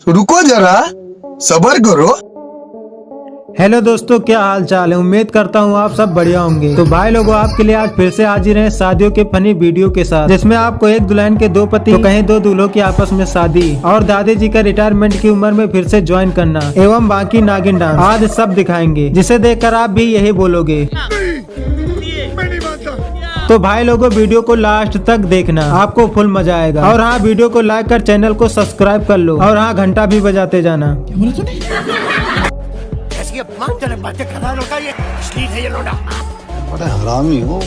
रुको जरा, सब्र करो। हेलो दोस्तों, क्या हाल चाल है। उम्मीद करता हूँ आप सब बढ़िया होंगे। तो भाई लोगों, आपके लिए आज फिर से हाजिर हैं शादियों के फनी वीडियो के साथ, जिसमें आपको एक दुल्हन के दो पति तो कहीं दो दूल्हों की आपस में शादी और दादी जी का रिटायरमेंट की उम्र में फिर से ज्वाइन करना एवं बाकी नागिन डांस आज सब दिखाएंगे, जिसे देखकर आप भी यही बोलोगे। तो भाई लोगों, वीडियो को लास्ट तक देखना, आपको फुल मजा आएगा। और हाँ, वीडियो को लाइक कर चैनल को सब्सक्राइब कर लो और हाँ, घंटा भी बजाते जाना। बड़ा हरामी हो।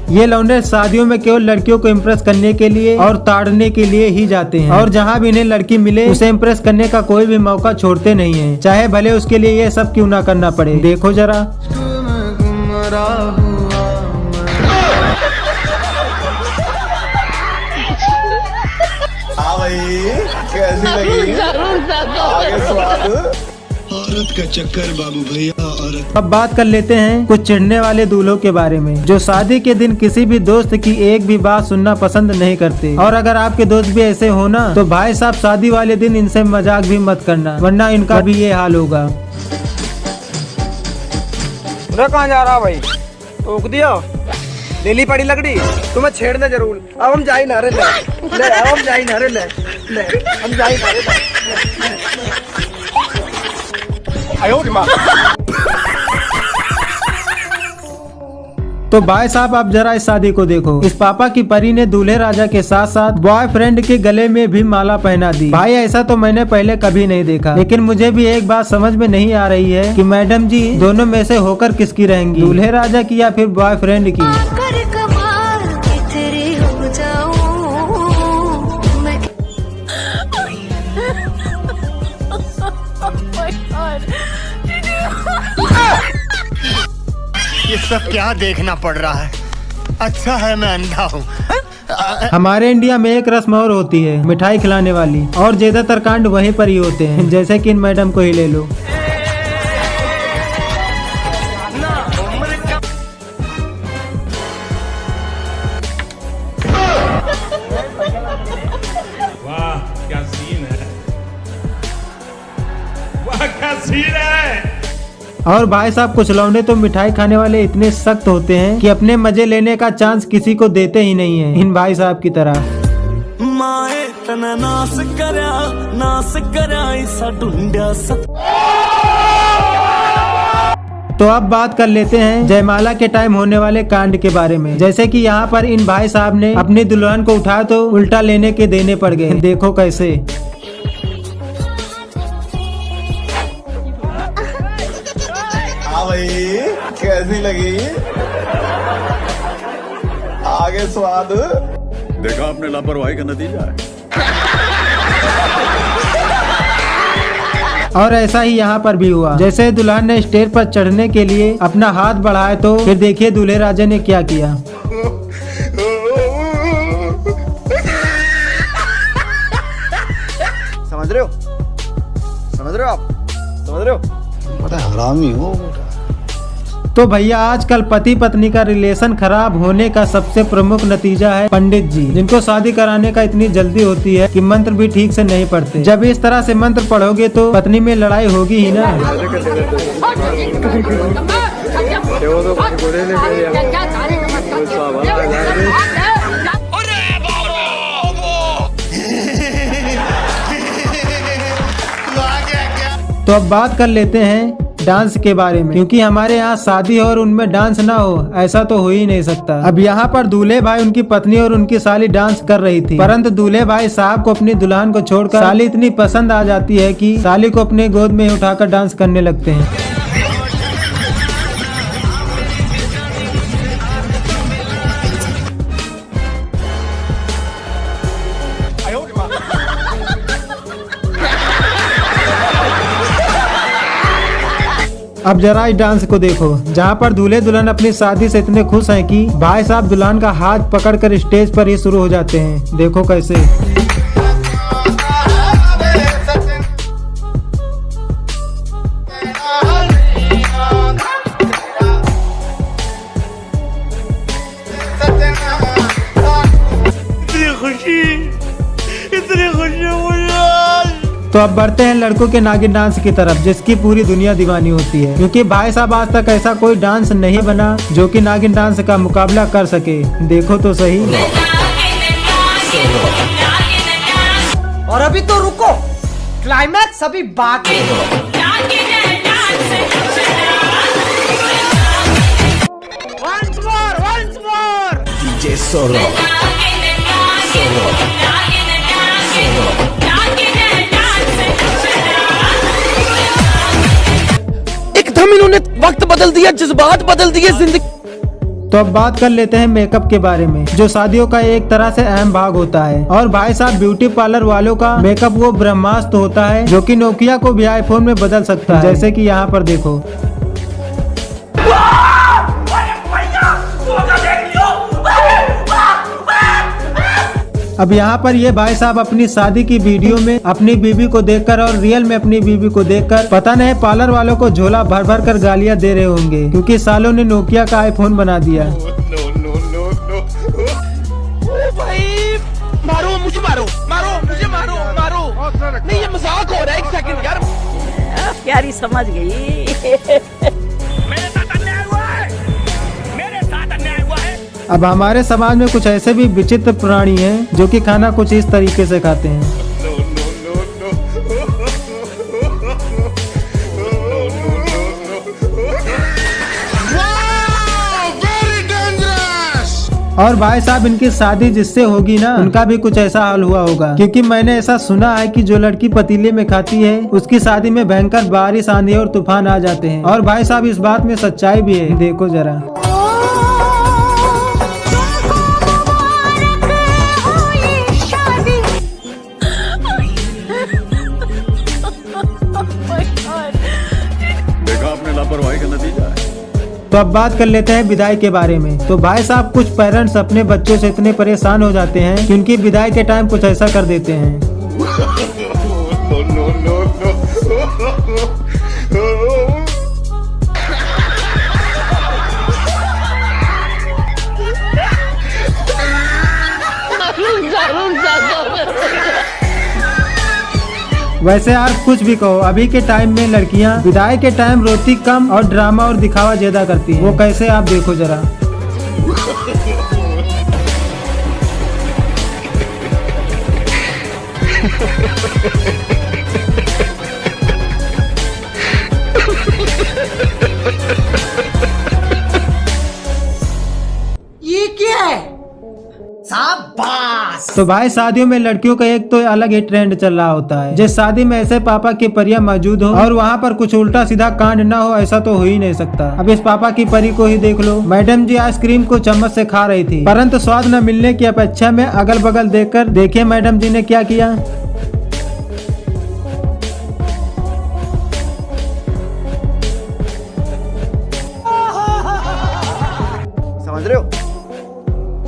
ये लौंडे शादियों में केवल लड़कियों को इम्प्रेस करने के लिए और ताड़ने के लिए ही जाते हैं, और जहाँ भी इन्हें लड़की मिले उसे इम्प्रेस करने का कोई भी मौका छोड़ते नहीं हैं, चाहे भले उसके लिए ये सब क्यों ना करना पड़े। देखो जरा। हाँ भाई, कैसी लगी? आगे स्वाद। औरत का चक्कर बाबू भैया, औरत। अब बात कर लेते हैं कुछ चिढ़ने वाले दूल्हों के बारे में, जो शादी के दिन किसी भी दोस्त की एक भी बात सुनना पसंद नहीं करते। और अगर आपके दोस्त भी ऐसे हो ना, तो भाई साहब शादी वाले दिन इनसे मजाक भी मत करना, वरना इनका भी ये हाल होगा। कहाँ जा रहा भाई? टोक दिया, दिल्ली पड़ी लकड़ी तुम्हें छेड़ने जरूर। अब हम जाई ना रे, ले अब हम जाई ना रे, ले हम जाई ना रे। आयो माँ। तो भाई साहब, आप जरा इस शादी को देखो। इस पापा की परी ने दूल्हे राजा के साथ साथ बॉयफ्रेंड के गले में भी माला पहना दी। भाई ऐसा तो मैंने पहले कभी नहीं देखा, लेकिन मुझे भी एक बात समझ में नहीं आ रही है कि मैडम जी दोनों में से होकर किसकी रहेंगी, दूल्हे राजा की या फिर बॉयफ्रेंड की। ये सब क्या देखना पड़ रहा है? अच्छा है मैं अंधा हूँ। हमारे इंडिया में एक रस्म और होती है, मिठाई खिलाने वाली, और ज्यादातर कांड वहीं पर ही होते हैं, जैसे कि इन मैडम को ही ले लो। वाह क्या सीन है, वाह क्या सीन है। और भाई साहब, कुछ लौंडे तो मिठाई खाने वाले इतने सख्त होते हैं कि अपने मजे लेने का चांस किसी को देते ही नहीं है, इन भाई साहब की तरह। तो अब बात कर लेते हैं जयमाला के टाइम होने वाले कांड के बारे में, जैसे कि यहाँ पर इन भाई साहब ने अपनी दुल्हन को उठाया तो उल्टा लेने के देने पड़ गए। देखो कैसे। हाँ भाई, कैसी लगी? आगे स्वाद। देखा आपने लापरवाही का नतीजा है। और ऐसा ही यहाँ पर भी हुआ। जैसे दुल्हन ने स्टेज पर चढ़ने के लिए अपना हाथ बढ़ाया तो फिर देखिए दूल्हे राजा ने क्या किया। समझ रहे हो? समझ रहे हो आप? समझ रहे हो? बड़ा हरामी हो। तो भैया, आजकल पति पत्नी का रिलेशन खराब होने का सबसे प्रमुख नतीजा है पंडित जी, जिनको शादी कराने का इतनी जल्दी होती है कि मंत्र भी ठीक से नहीं पढ़ते। जब इस तरह से मंत्र पढ़ोगे तो पत्नी में लड़ाई होगी ही ना। तो अब बात कर लेते हैं डांस के बारे में, क्योंकि हमारे यहाँ शादी हो और उनमें डांस ना हो, ऐसा तो हो ही नहीं सकता। अब यहाँ पर दूल्हे भाई, उनकी पत्नी और उनकी साली डांस कर रही थी, परंतु दूल्हे भाई साहब को अपनी दुल्हन को छोड़कर साली इतनी पसंद आ जाती है कि साली को अपने गोद में उठाकर डांस करने लगते हैं। अब जरा इस डांस को देखो, जहाँ पर दूल्हे दुल्हन अपनी शादी से इतने खुश हैं कि भाई साहब दुल्हन का हाथ पकड़कर स्टेज पर ही शुरू हो जाते हैं। देखो कैसे। इतनी खुशी मुझे आज। तो अब बढ़ते हैं लड़कों के नागिन डांस की तरफ, जिसकी पूरी दुनिया दीवानी होती है, क्योंकि भाई साहब आज तक ऐसा कोई डांस नहीं बना जो कि नागिन डांस का मुकाबला कर सके। देखो तो सही। और अभी तो रुको, क्लाइमैक्स अभी बाकी है। Once more. DJ Soro. एकदम इन्होंने वक्त बदल दिया, जज्बात बदल दिए, जिंदगी। तो अब बात कर लेते हैं मेकअप के बारे में, जो शादियों का एक तरह से अहम भाग होता है। और भाई साहब ब्यूटी पार्लर वालों का मेकअप वो ब्रह्मास्त्र होता है जो कि नोकिया को भी आईफोन में बदल सकता है, जैसे कि यहाँ पर देखो। अब यहाँ पर ये भाई साहब अपनी शादी की वीडियो में अपनी बीवी को देखकर और रियल में अपनी बीवी को देखकर पता नहीं पार्लर वालों को झोला भर भर कर गालियाँ दे रहे होंगे, क्योंकि सालों ने नोकिया का आईफोन बना दिया। भाई मारो मुझे, मारो मुझे, मारो नहीं, ये मजाक हो रहा है। एक सेकंड यार, प्यारी समझ गई। मेरे साथ अन्याय हुआ है, मेरे साथ अन्याय हुआ है। अब हमारे समाज में कुछ ऐसे भी विचित्र प्राणी हैं जो कि खाना कुछ इस तरीके से खाते हैं। और भाई साहब इनकी शादी जिससे होगी ना, उनका भी कुछ ऐसा हाल हुआ होगा, क्योंकि मैंने ऐसा सुना है कि जो लड़की पतीले में खाती है उसकी शादी में भयंकर बारिश, आंधी और तूफान आ जाते हैं। और भाई साहब इस बात में सच्चाई भी है, देखो जरा। देखा आपने लापरवाही का नतीजा है। तो अब बात कर लेते हैं विदाई के बारे में। तो भाई साहब कुछ पेरेंट्स अपने बच्चों से इतने परेशान हो जाते हैं कि उनकी विदाई के टाइम कुछ ऐसा कर देते हैं। वैसे यार कुछ भी कहो, अभी के टाइम में लड़कियां विदाई के टाइम रोती कम और ड्रामा और दिखावा ज्यादा करती हैं। वो कैसे, आप देखो जरा। ये क्या है? शाबाश। तो भाई शादियों में लड़कियों का एक तो अलग ही ट्रेंड चल रहा होता है। जिस शादी में ऐसे पापा की परियां मौजूद हो और वहाँ पर कुछ उल्टा सीधा कांड ना हो, ऐसा तो हो ही नहीं सकता। अब इस पापा की परी को ही देख लो। मैडम जी आइसक्रीम को चम्मच से खा रही थी, परंतु स्वाद न मिलने की अपेक्षा में अगल बगल देखकर देखिए मैडम जी ने क्या किया। समझ रहे हो?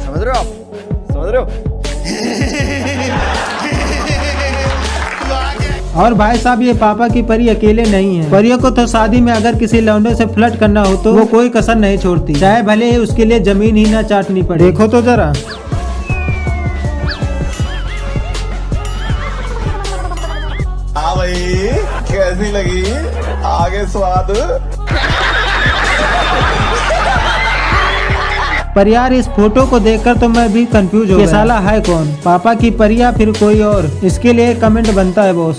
समझ रहे हो आप? समझ रहे हो? और भाई साहब ये पापा की परी अकेले नहीं है। परियों को तो शादी में अगर किसी लौंडे से फ्लर्ट करना हो तो वो कोई कसर नहीं छोड़ती, चाहे भले ही उसके लिए जमीन ही ना चाटनी पड़े। देखो तो जरा। हाँ भाई, कैसी लगी आगे स्वाद? पर यार इस फोटो को देखकर तो मैं भी कंफ्यूज हो गया, साला है कौन, पापा की परी या फिर कोई और? इसके लिए कमेंट बनता है बॉस।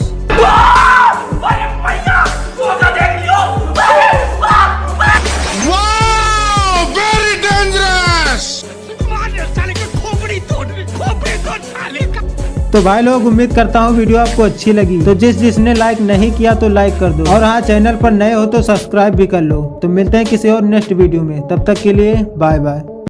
तो भाई लोग उम्मीद करता हूँ वीडियो आपको अच्छी लगी। तो जिसने लाइक नहीं किया तो लाइक कर दो, और हाँ चैनल पर नए हो तो सब्सक्राइब भी कर लो। तो मिलते हैं किसी और नेक्स्ट वीडियो में, तब तक के लिए बाय बाय।